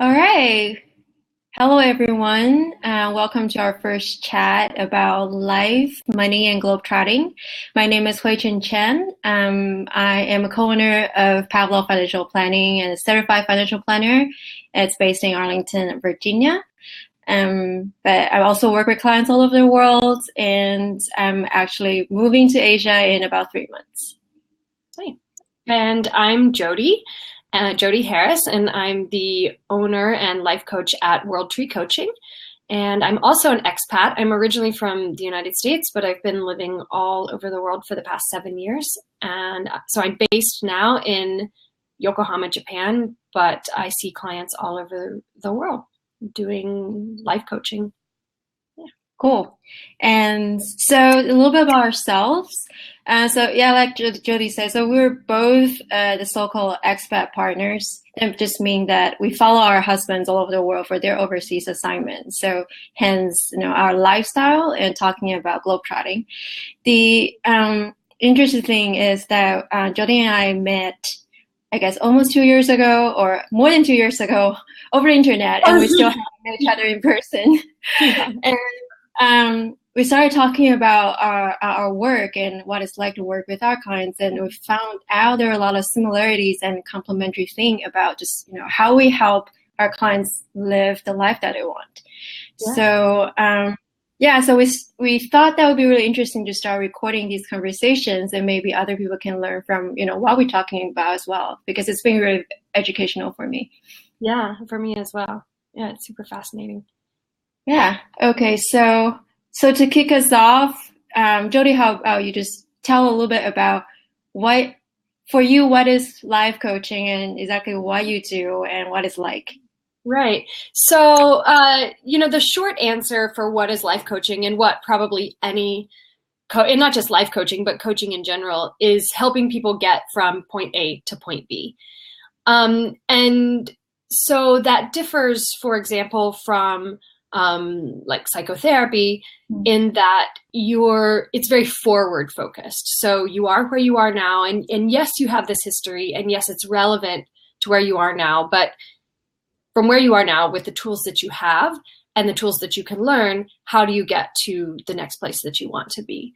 All right. Hello, everyone. Welcome to our first chat about life, money, and globetrotting. My name is Hui-chin. I am a co-owner of Pavlov Financial Planning and a certified financial planner. It's based in Arlington, Virginia. But I also work with clients all over the world, and I'm actually moving to Asia in about 3 months. Hi. And I'm Jodi Harris, and I'm the owner and life coach at World Tree Coaching. And I'm also an expat. I'm originally from the United States, but I've been living all over the world for the past 7 years. And so I'm based now in Yokohama, Japan, but I see clients all over the world doing life coaching. Cool. And so a little bit about ourselves. Like Jodi said, so we're both the so-called expat partners. It just means that we follow our husbands all over the world for their overseas assignments. So hence, our lifestyle and talking about globetrotting. The interesting thing is that Jodi and I met, I guess, almost 2 years ago or more than 2 years ago over the internet, and we still haven't met each other in person. Yeah. And we started talking about our work and what it's like to work with our clients, and we found out there are a lot of similarities and complementary thing about just how we help our clients live the life that they want. Yeah. So we thought that would be really interesting to start recording these conversations, and maybe other people can learn from what we're talking about as well, because it's been really educational for me. Yeah, for me as well. Yeah, it's super fascinating. Yeah. Okay. So to kick us off, Jodi, how about you just tell a little bit about what is life coaching and exactly what you do and what it's like? Right. So, the short answer for what is life coaching and what probably and not just life coaching, but coaching in general, is helping people get from point A to point B. And so that differs, for example, from like psychotherapy, in that it's very forward focused. So you are where you are now, and yes, you have this history, and yes, it's relevant to where you are now, but from where you are now with the tools that you have and the tools that you can learn, how do you get to the next place that you want to be?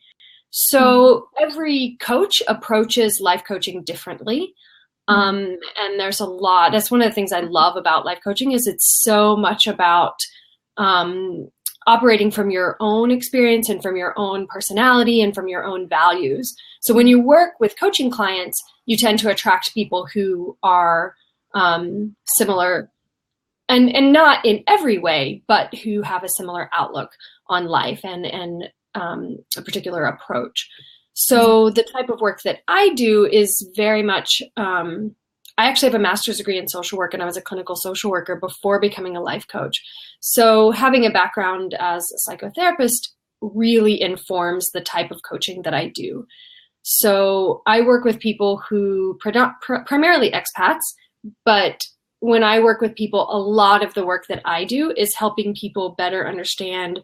So every coach approaches life coaching differently. And there's a lot. That's one of the things I love about life coaching, is it's so much about operating from your own experience and from your own personality and from your own values. So when you work with coaching clients, you tend to attract people who are similar, and not in every way, but who have a similar outlook on life and a particular approach. So the type of work that I do is very much, I actually have a master's degree in social work, and I was a clinical social worker before becoming a life coach. So having a background as a psychotherapist really informs the type of coaching that I do. So I work with people who primarily expats, but when I work with people, a lot of the work that I do is helping people better understand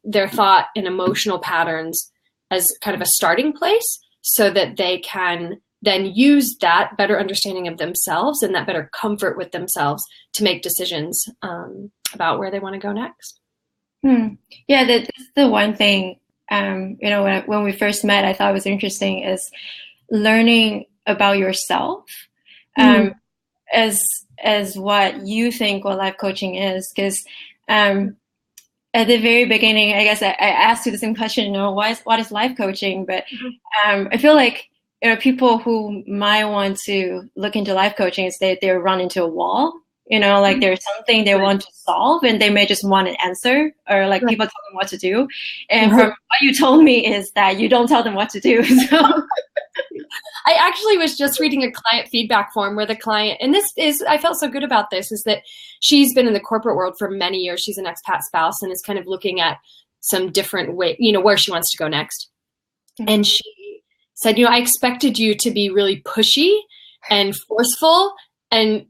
their thought and emotional patterns as kind of a starting place, so that they can then use that better understanding of themselves and that better comfort with themselves to make decisions about where they want to go next. Yeah, that's the one thing, when we first met, I thought was interesting, is learning about yourself as what you think what life coaching is. Because at the very beginning, I guess I asked you the same question, what is life coaching? But I feel like people who might want to look into life coaching is they run into a wall, like there's something they want to solve, and they may just want an answer, or like people tell them what to do. And from what you told me is that you don't tell them what to do. So I actually was just reading a client feedback form where the client, and I felt so good about this, is that she's been in the corporate world for many years. She's an expat spouse and is kind of looking at some different way, where she wants to go next. And she said, I expected you to be really pushy and forceful, and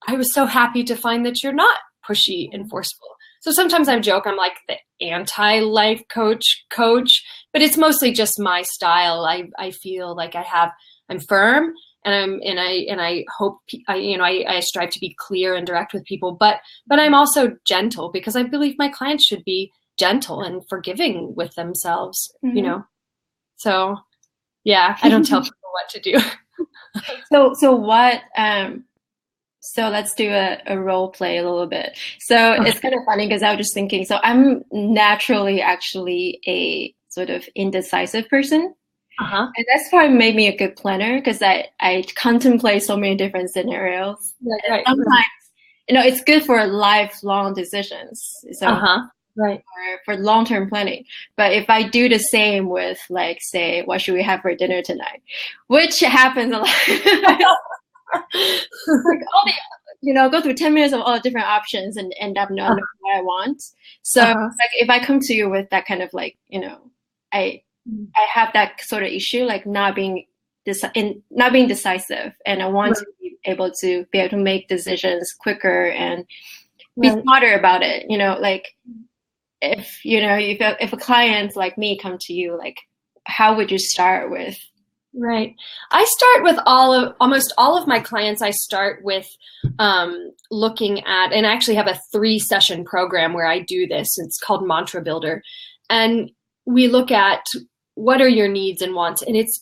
I was so happy to find that you're not pushy and forceful. So sometimes I joke, I'm like the anti-life coach, but it's mostly just my style. I feel like I'm firm I hope I strive to be clear and direct with people, but I'm also gentle because I believe my clients should be gentle and forgiving with themselves, So yeah, I don't tell people what to do. So let's do a role play a little bit. So it's kind of funny because I was just thinking, so I'm naturally actually a sort of indecisive person. And that's probably made me a good planner because I contemplate so many different scenarios. Right. Sometimes, it's good for lifelong decisions. So right. For long-term planning. But if I do the same with, like, say, what should we have for dinner tonight, which happens a lot. Like go through 10 minutes of all the different options and end up not knowing what I want. So like if I come to you with that kind of like, I have that sort of issue, like not being decisive, and I want to be able to make decisions quicker and be smarter about it. Like if a client like me come to you, like how would you start with? Right. I start with almost all of my clients. I start with looking at, and I actually have a 3-session program where I do this. It's called Mantra Builder. And we look at what are your needs and wants. And it's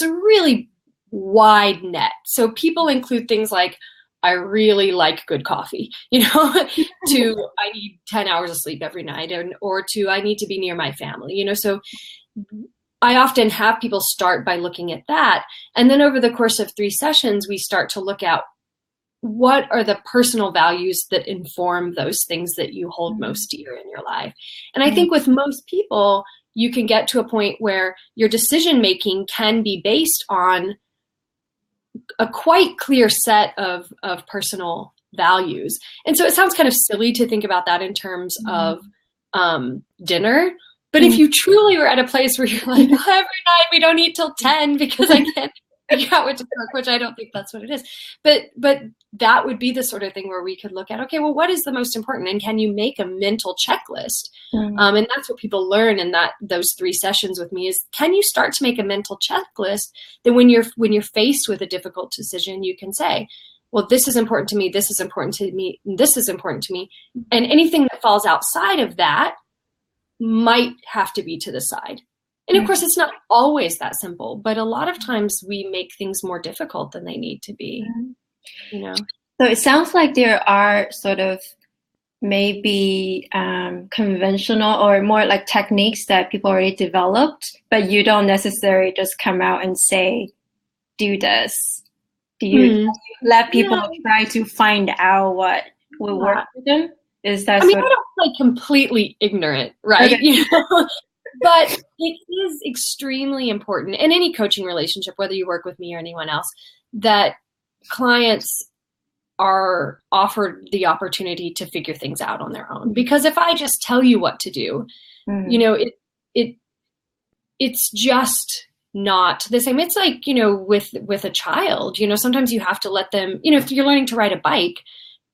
a really wide net. So people include things like, I really like good coffee, to I need 10 hours of sleep every night, or to I need to be near my family, so I often have people start by looking at that. And then over the course of 3 sessions, we start to look at what are the personal values that inform those things that you hold most dear in your life. And I think with most people, you can get to a point where your decision-making can be based on a quite clear set of personal values. And so it sounds kind of silly to think about that in terms of dinner. But if you truly were at a place where you're like, every night we don't eat till 10 because I can't figure out what to cook, which I don't think that's what it is. But that would be the sort of thing where we could look at, okay, well, what is the most important? And can you make a mental checklist? And that's what people learn in those 3 sessions with me is, can you start to make a mental checklist that when you're faced with a difficult decision, you can say, well, this is important to me, this is important to me, this is important to me. And anything that falls outside of that might have to be to the side. And of course, it's not always that simple, but a lot of times we make things more difficult than they need to be, So it sounds like there are sort of maybe conventional or more like techniques that people already developed, but you don't necessarily just come out and say, do this. Do you let people try to find out what will work for them? Is that I don't like completely ignorant, right? Okay. But it is extremely important in any coaching relationship, whether you work with me or anyone else, that clients are offered the opportunity to figure things out on their own. Because if I just tell you what to do, it's just not the same. It's like, with a child, sometimes you have to let them, if you're learning to ride a bike,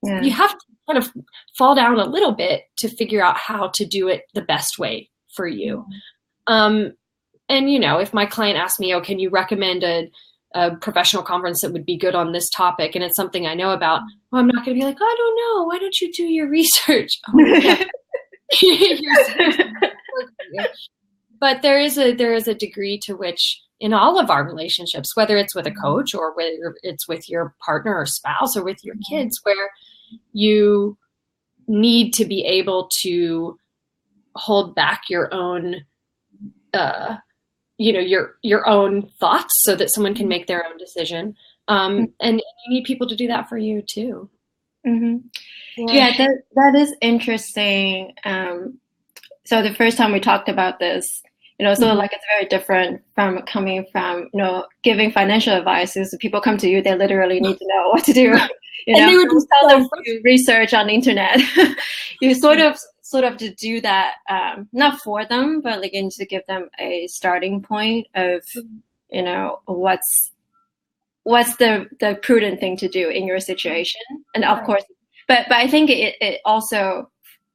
you have to kind of fall down a little bit to figure out how to do it the best way for you. And, if my client asks me, can you recommend a professional conference that would be good on this topic, and it's something I know about, well, I'm not going to be like, I don't know. Why don't you do your research? But there is a degree to which in all of our relationships, whether it's with a coach or whether it's with your partner or spouse or with your kids, where you need to be able to hold back your own, your own thoughts so that someone can make their own decision. And you need people to do that for you too. Yeah, that is interesting. So the first time we talked about this, like it's very different from coming from, giving financial advice. Is people come to you, they literally need to know what to do. And they would tell them to research on the internet. You sort of to do that, not for them, but like to give them a starting point of, what's the prudent thing to do in your situation. And of course, but I think it also,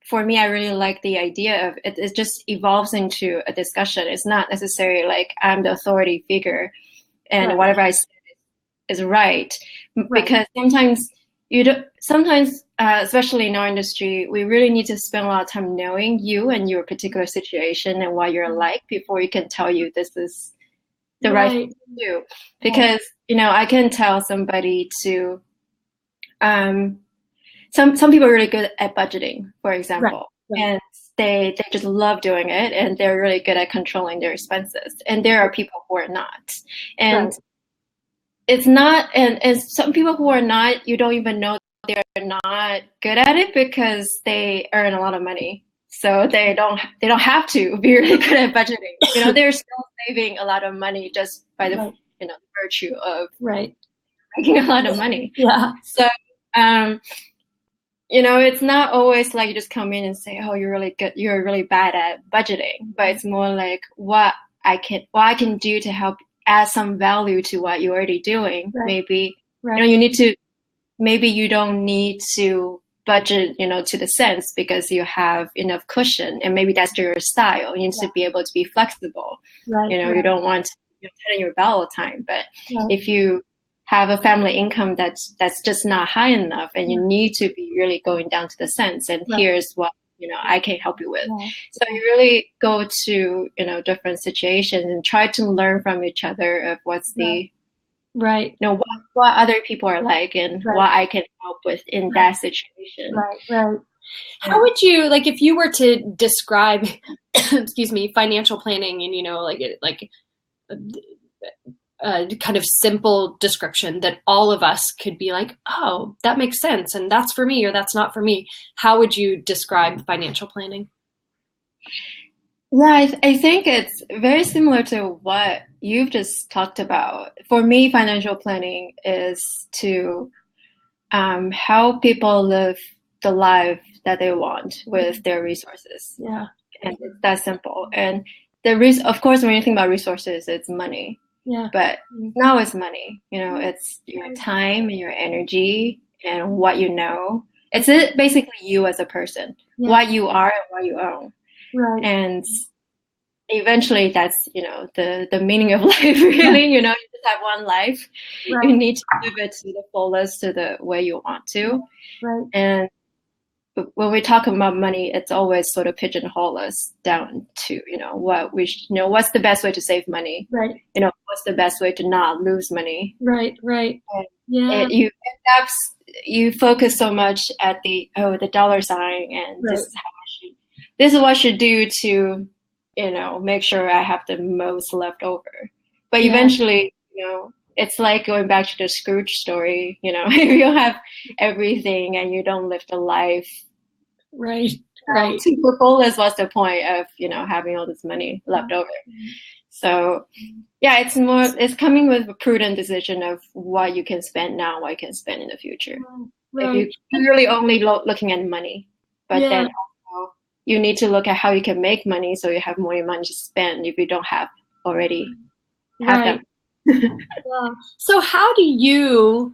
for me, I really like the idea of it. It just evolves into a discussion. It's not necessarily like I'm the authority figure and whatever I say is right. Because sometimes you don't, sometimes, especially in our industry, we really need to spend a lot of time knowing you and your particular situation and what you're like before you can tell you this is the right thing to do. Because, I can tell somebody to, some people are really good at budgeting, for example, and they just love doing it, and they're really good at controlling their expenses. And there are people who are not. And it's not, and some people who are not, you don't even know they're not good at it because they earn a lot of money. So they don't have to be really good at budgeting. They're still saving a lot of money just by the the virtue of making a lot of money. Yeah. So it's not always like you just come in and say, oh, you're really good, you're really bad at budgeting, but it's more like what I can do to help add some value to what you're already doing. Maybe you need to, maybe you don't need to budget to the cents because you have enough cushion, and maybe that's your style. You need to be able to be flexible. You don't want to turn your belt all the time, but if you have a family income that's just not high enough, and you need to be really going down to the cents, and here's what I can help you with. So you really go to different situations and try to learn from each other of what's the what other people are like, and what I can help with in that situation. How would you, like, if you were to describe excuse me, financial planning and a kind of simple description that all of us could be like, oh, that makes sense, and that's for me or that's not for me, how would you describe financial planning? Yeah, I think it's very similar to what you've just talked about. For me, financial planning is to help people live the life that they want with their resources. Yeah. And it's that simple. And of course, when you think about resources, it's money. Yeah. But now it's money. It's your time and your energy and what you know. It's basically you as a person, what you are and what you own. And eventually that's, the meaning of life, really. You just have one life. You need to live it to the fullest, to the way you want to. And when we talk about money, it's always sort of pigeonhole us down to, what we what's the best way to save money? What's the best way to not lose money? You focus so much at the dollar sign, and this is what I should do to, make sure I have the most left over. But eventually, it's like going back to the Scrooge story, if you have everything and you don't live the life to the fullest, what's the point of, having all this money left over? So it's coming with a prudent decision of what you can spend now, what you can spend in the future. If you're really only looking at money, but then also you need to look at how you can make money so you have more money to spend if you don't have already have them. So how do you,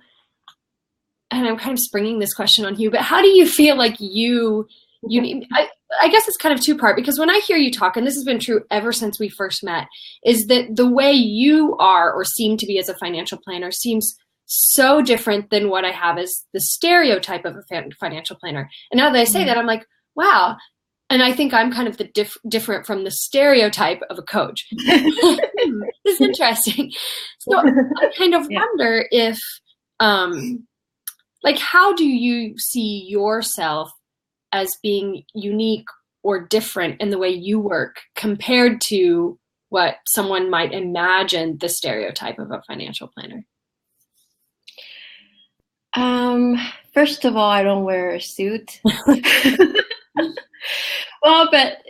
and I'm kind of springing this question on you, but how do you feel like I guess it's kind of two-part, because when I hear you talk, and this has been true ever since we first met, is that the way you are or seem to be as a financial planner seems so different than what I have as the stereotype of a financial planner. And now that I say that, I'm like, wow. And I think I'm kind of the different from the stereotype of a coach. It's interesting. So I kind of wonder if, how do you see yourself as being unique or different in the way you work compared to what someone might imagine the stereotype of a financial planner? First of all, I don't wear a suit. Well, but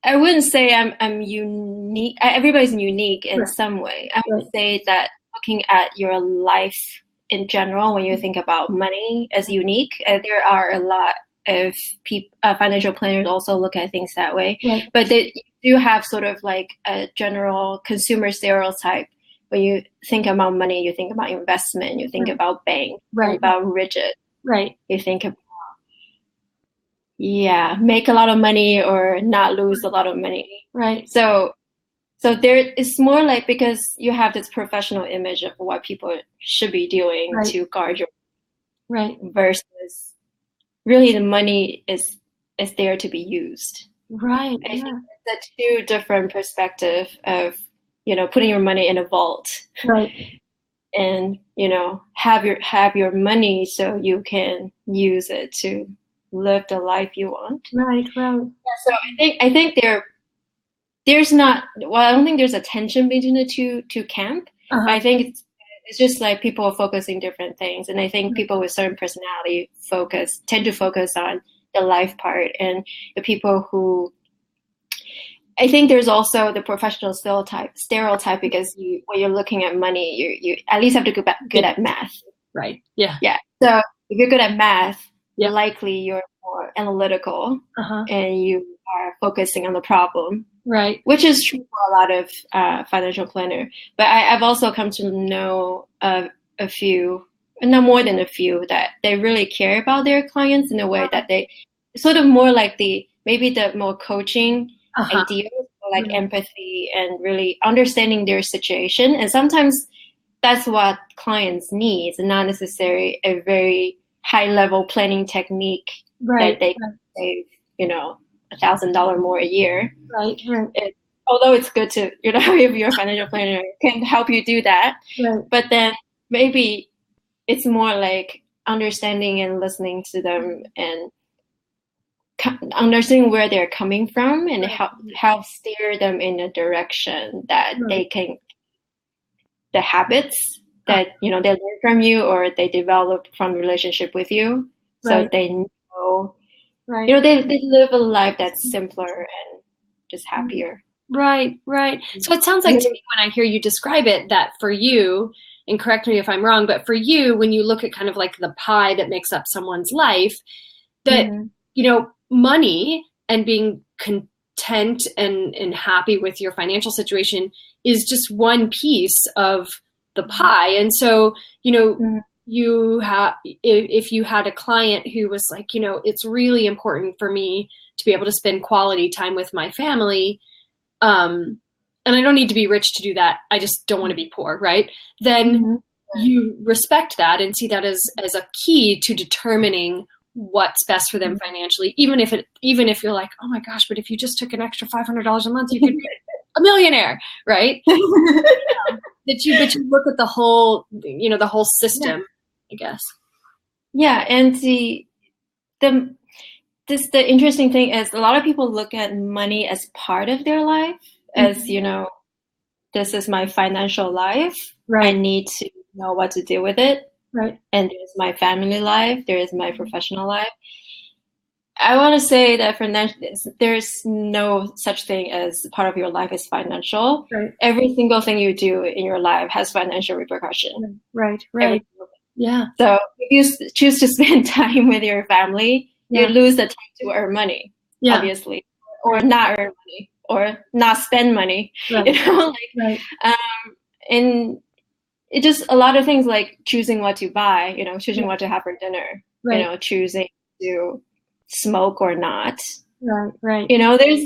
I wouldn't say I'm unique. Everybody's unique in some way. I would say that looking at your life in general, when you think about money as unique, there are a lot of financial planners also look at things that way. But they do have sort of like a general consumer stereotype. When you think about money, you think about investment, you think about bank, about rigid. You think about make a lot of money or not lose a lot of money. So So there it's more like because you have this professional image of what people should be doing Right. to guard your Right. versus really the money is there to be used. Right. I Yeah. think it's a two different perspective of, putting your money in a vault Right. and, have your money so you can use it to live the life you want. Right. Right. Yeah, so I think there's not, well, I don't think there's a tension between the two camp. Uh-huh. I think it's just like people are focusing different things, and I think people with certain personality tend to focus on the life part, and the people who, I think there's also the professional stereotype because when you're looking at money, you at least have to be good at math. Right. Yeah. Yeah. So if you're good at math, Yeah. likely you're more analytical Uh-huh. and you are focusing on the problem. Right. Which is true for a lot of financial planner. But I've also come to know a few, no more than a few, that they really care about their clients in a way that they sort of more like maybe the more coaching ideas, or like empathy and really understanding their situation. And sometimes that's what clients need, and not necessarily a very high level planning technique that they can save, $1,000 more a year. Right. Right. Although it's good to, if your financial planner can help you do that, Right. but then maybe it's more like understanding and listening to them and understanding where they're coming from and help steer them in a direction that they can, the habits that, they learn from you or they develop from relationship with you. So they know, they live a life that's simpler and just happier. Right, right. So it sounds like to me when I hear you describe it that for you, and correct me if I'm wrong, but for you, when you look at kind of like the pie that makes up someone's life, that, money and being content and happy with your financial situation is just one piece of the pie. And so, you have, if you had a client who was like, it's really important for me to be able to spend quality time with my family, and I don't need to be rich to do that, I just don't want to be poor, right? Then you respect that and see that as a key to determining what's best for them financially, even if you're like, oh my gosh, but if you just took an extra $500 a month, you could be a millionaire, right? But you look at the whole, the whole system, I guess. Yeah, and the interesting thing is a lot of people look at money as part of their life, as this is my financial life. Right. I need to know what to do with it. Right. And there's my family life. There is my professional life. I want to say that there's no such thing as part of your life is financial. Right. Every single thing you do in your life has financial repercussion. Right. Right. Yeah. So if you choose to spend time with your family, you lose the time to earn money, obviously, or not earn money, or not spend money. Right. And it just a lot of things like choosing what to buy, choosing what to have for dinner, choosing to smoke or not. Right. There's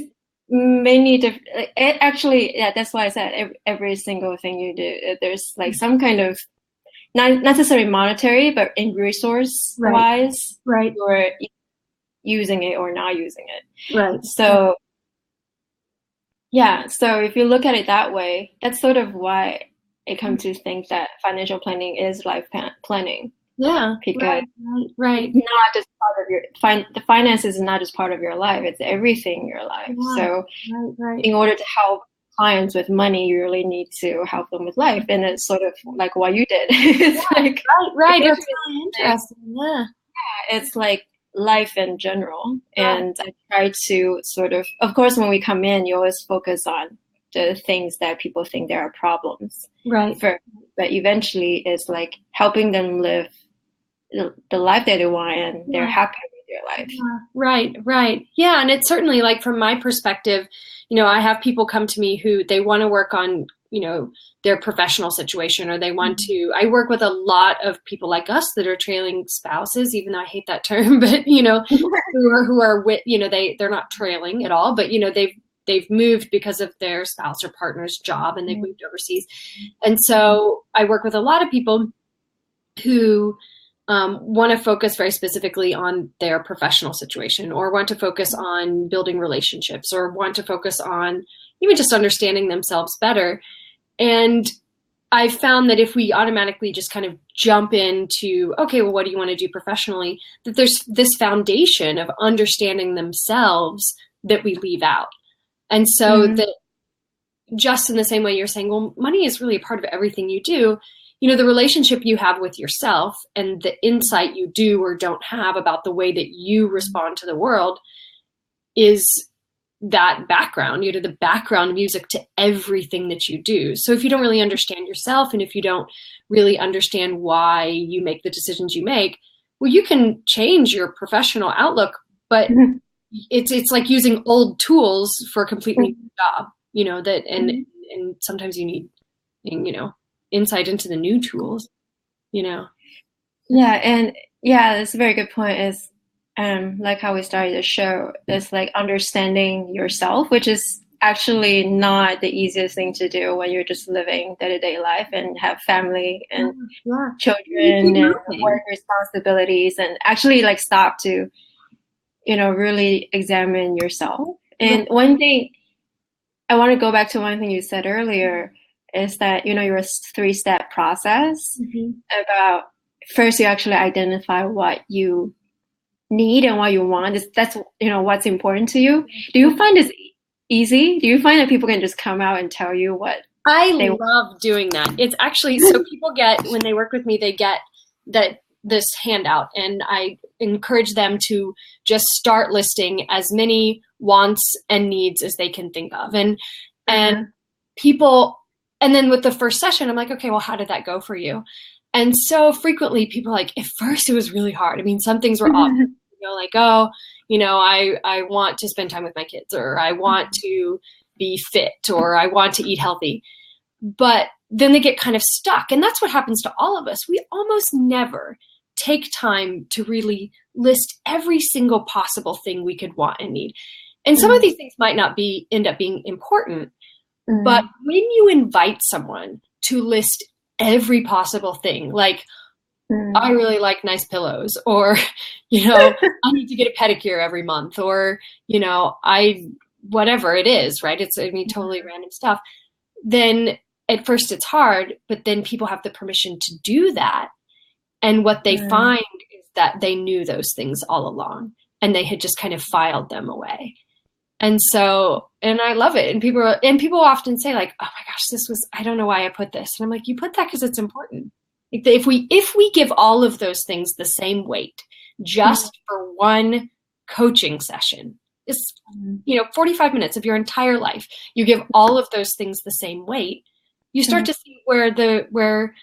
many different. Actually, that's why I said every single thing you do, there's like some kind of not necessarily monetary, but in resource wise, or using it or not using it. Right. So. Yeah, so if you look at it that way, that's sort of why I come to think that financial planning is life planning. Yeah, because right. Not just part of the finances is not just part of your life; it's everything in your life. Yeah, so, in order to help clients with money, you really need to help them with life, and it's sort of like what you did. It's right. It's really interesting. Yeah, it's like life in general, and I try to sort of course, when we come in, you always focus on the things that people think there are problems, right? But eventually, it's like helping them live the life that they want, and they're happy with their life. Right. Yeah, and it's certainly like from my perspective, I have people come to me who they want to work on, their professional situation, or they want to. I work with a lot of people like us that are trailing spouses, even though I hate that term, but who are they're not trailing at all, but they've they've moved because of their spouse or partner's job, and they've moved overseas. And so I work with a lot of people who want to focus very specifically on their professional situation, or want to focus on building relationships, or want to focus on even just understanding themselves better. And I found that if we automatically just kind of jump into, okay, well, what do you want to do professionally? That there's this foundation of understanding themselves that we leave out. And so that just in the same way you're saying, well, money is really a part of everything you do. You know, the relationship you have with yourself and the insight you do or don't have about the way that you respond to the world is that background, you know, the background music to everything that you do. So if you don't really understand yourself, and if you don't really understand why you make the decisions you make, well, you can change your professional outlook, but it's like using old tools for a completely new job, you know, that, and sometimes you need, you know, insight into the new tools, you know. Yeah, and yeah, that's a very good point. Is like how we started the show, is like understanding yourself, which is actually not the easiest thing to do when you're just living day-to-day life and have family and children and work responsibilities, and actually like stop to, you know, really examine yourself. And one thing I want to go back to, one thing you said earlier, is that, you know, your 3-step process about first you actually identify what you need and what you want. That's, you know, what's important to you. Do you find this easy? Do you find that people can just come out and tell you what I love doing that? It's actually, so people get, when they work with me, they get this handout, and I encourage them to just start listing as many wants and needs as they can think of. And people, and then with the first session, I'm like, okay, well, how did that go for you? And so frequently people are like, at first it was really hard. I mean, some things were obvious, you know, like, oh, you know, I want to spend time with my kids, or I want to be fit, or I want to eat healthy. But then they get kind of stuck. And that's what happens to all of us. We almost never take time to really list every single possible thing we could want and need. And some of these things might not end up being important, but when you invite someone to list every possible thing, like, I really like nice pillows, or, you know, I need to get a pedicure every month, or, you know, whatever it is, right? It's, I mean, totally random stuff. Then at first it's hard, but then people have the permission to do that. And what they find is that they knew those things all along, and they had just kind of filed them away. And so, and I love it. And people often say like, oh my gosh, I don't know why I put this. And I'm like, you put that because it's important. If we give all of those things the same weight, just for one coaching session, it's, you know, 45 minutes of your entire life, you give all of those things the same weight, you start to see where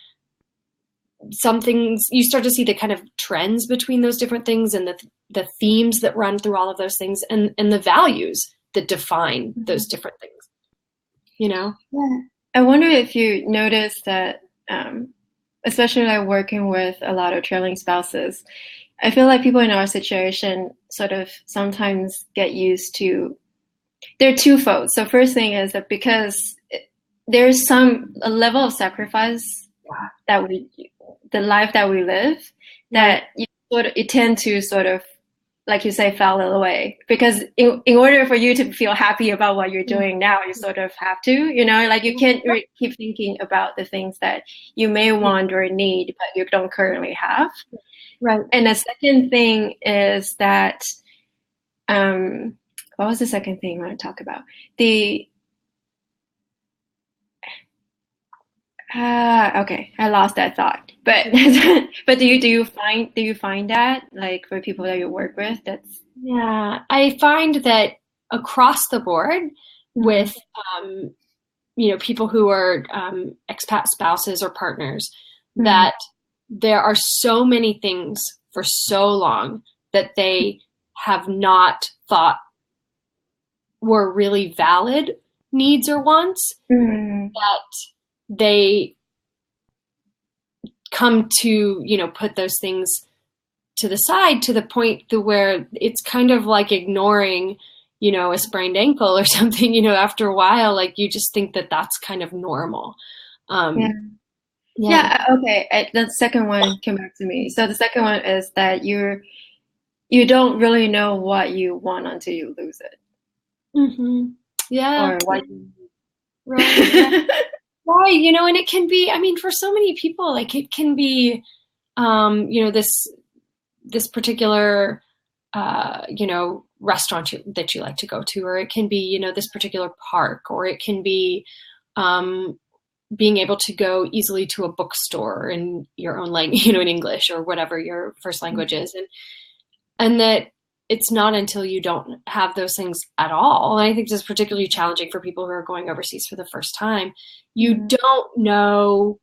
some things, you start to see the kind of trends between those different things, and the themes that run through all of those things, and the values that define those different things, you know? Yeah. I wonder if you notice that, especially like working with a lot of trailing spouses, I feel like people in our situation sort of sometimes get used to, they're twofold. So first thing is that because there's a level of sacrifice that the life that we live, that you tend to sort of, like you say, file it away. Because in order for you to feel happy about what you're doing now, you sort of have to, you know, like you can't keep thinking about the things that you may want or need, but you don't currently have. Right. And the second thing is that, what was the second thing I want to talk about? Okay, I lost that thought. But but do you find that, like, for people that you work with, that's I find that across the board with you know, people who are expat spouses or partners, that there are so many things for so long that they have not thought were really valid needs or wants, that they come to, you know, put those things to the side, to the point to where it's kind of like ignoring, a sprained ankle or something, after a while, like you just think that that's kind of normal. Yeah. Yeah. Okay. The second one came back to me. So the second one is that you don't really know what you want until you lose it. Mm-hmm. Yeah. Or what. Right. Yeah. Right. And it can be, I mean, for so many people, like it can be, this particular, restaurant that you like to go to, or it can be, this particular park, or it can be, being able to go easily to a bookstore in your own language, in English or whatever your first language is. And that it's not until you don't have those things at all. And I think this is particularly challenging for people who are going overseas for the first time. You don't know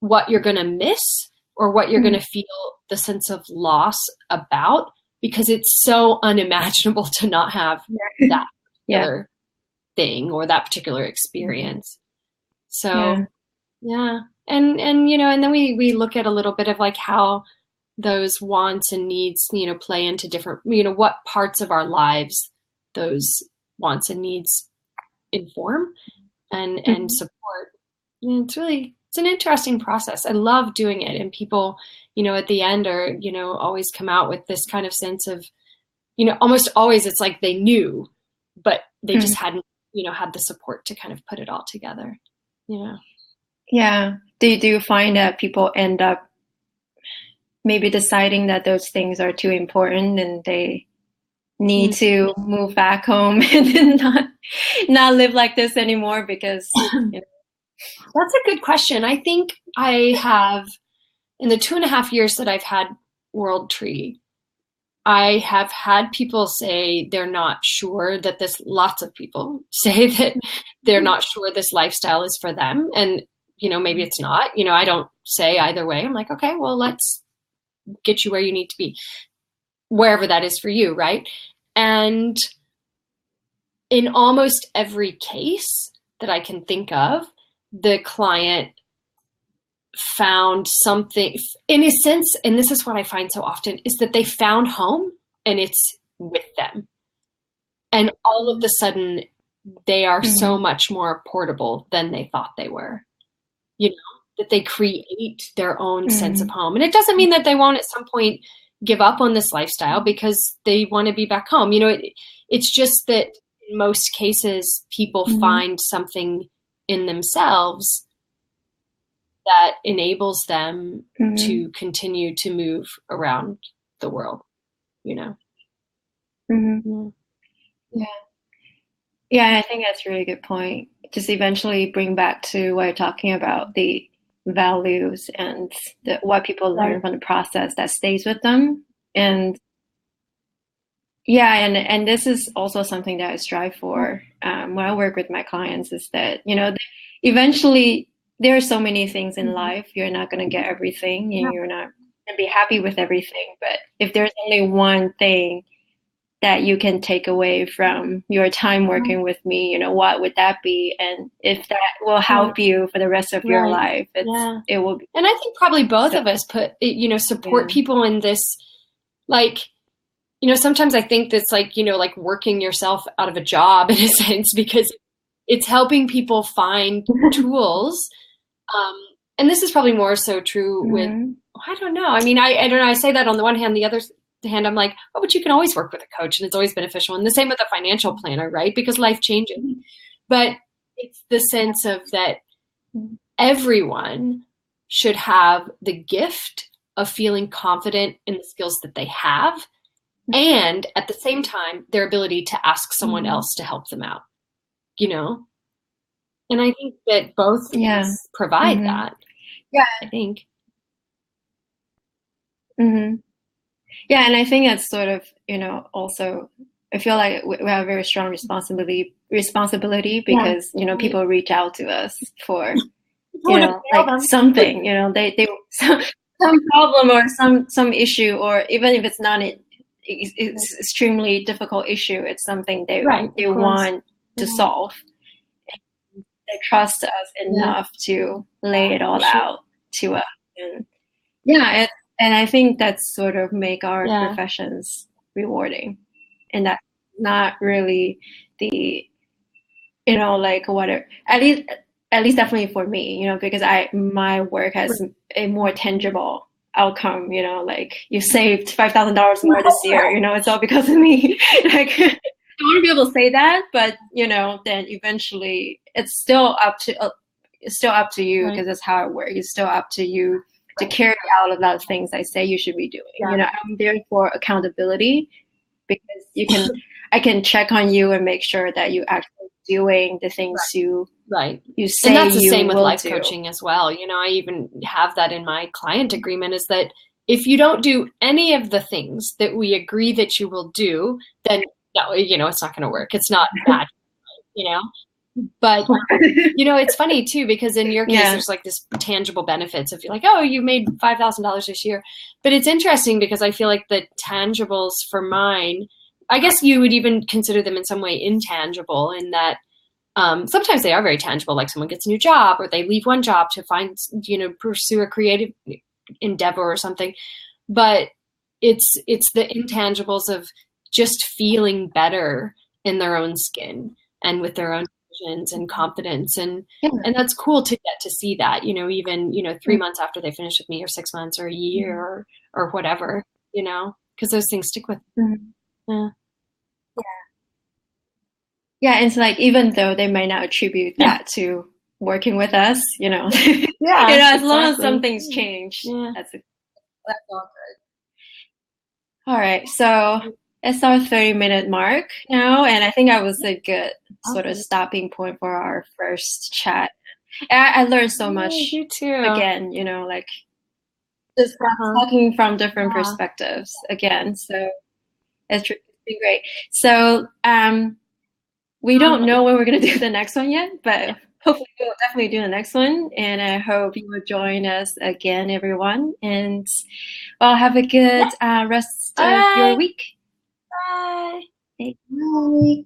what you're going to miss or what you're going to feel the sense of loss about, because it's so unimaginable to not have that particular thing or that particular experience. So, yeah. And then we look at a little bit of like how those wants and needs, play into different, what parts of our lives those wants and needs inform and support. And it's an interesting process. I love doing it. And people, at the end are, always come out with this kind of sense of, almost always it's like they knew, but they just hadn't, had the support to kind of put it all together. Yeah. Do you find that people end up maybe deciding that those things are too important and they need to move back home and then not live like this anymore because That's a good question. I think I have, in the 2.5 years that I've had World Tree, I have had people say they're not sure that lots of people say that they're not sure this lifestyle is for them. And, maybe it's not, I don't say either way. I'm like, okay, well, let's get you where you need to be, wherever that is for you. Right. And in almost every case that I can think of, the client found something, in a sense, and this is what I find so often, is that they found home and it's with them. And all of a sudden, they are so much more portable than they thought they were, that they create their own sense of home. And it doesn't mean that they won't at some point give up on this lifestyle because they want to be back home. It's just that in most cases, people find something in themselves that enables them to continue to move around the world, Yeah. Yeah, I think that's a really good point. Just eventually bring back to what you're talking about, the values and what people learn from the process that stays with them. And and this is also something that I strive for when I work with my clients, is that, eventually there are so many things in life. You're not going to get everything and you're not going to be happy with everything. But if there's only one thing that you can take away from your time working with me, what would that be? And if that will help you for the rest of your life, it will be. And I think probably both of us support people in this, like, sometimes I think that's like, like working yourself out of a job in a sense, because it's helping people find tools. And this is probably more so true with, I don't know. I mean, I don't know. I say that on the one hand, the other hand, I'm like, oh, but you can always work with a coach and it's always beneficial. And the same with a financial planner, right? Because life changes. But it's the sense of that everyone should have the gift of feeling confident in the skills that they have. And at the same time, their ability to ask someone else to help them out, And I think that both provide that. Yeah, I think. Yeah, and I think that's sort of, also, I feel like we have a very strong responsibility because, people reach out to us for, like something, they some problem or some issue, or even if it's not it's extremely difficult issue, it's something they want to solve. And they trust us enough to lay it all out to us. And I think that's sort of make our professions rewarding in that. not really the, like whatever, at least definitely for me, because my work has a more tangible outcome, like you saved $5,000 more this year, it's all because of me. Like, I want to be able to say that, but then eventually it's still up to you, because that's how it works. It's still up to you to carry out a lot of things I say you should be doing. I'm there for accountability, because I can check on you and make sure that you actually doing the things you say. And that's the you same with will life do. coaching as well. I even have that in my client agreement, is that if you don't do any of the things that we agree that you will do, then no, it's not going to work. It's not bad, But it's funny too, because in your case, there's like this tangible benefits of, like, oh, you made $5,000 this year. But it's interesting because I feel like the tangibles for mine, I guess you would even consider them in some way intangible, in that sometimes they are very tangible, like someone gets a new job, or they leave one job to find, pursue a creative endeavor or something. But it's the intangibles of just feeling better in their own skin and with their own visions and confidence. And that's cool to get to see that, even, 3 months after they finish with me, or 6 months, or a year, or whatever, because those things stick with them. Yeah, it's like, even though they might not attribute that to working with us, as long as some things change, that's all good. All right, so it's our 30-minute mark now, and I think that was a good sort of stopping point for our first chat. I learned so much. You too. Again, like just talking from different perspectives again. So it's been great. So we don't know when we're going to do the next one yet, but hopefully we'll definitely do the next one. And I hope you will join us again, everyone. And well, have a good rest of your week. Bye. Bye.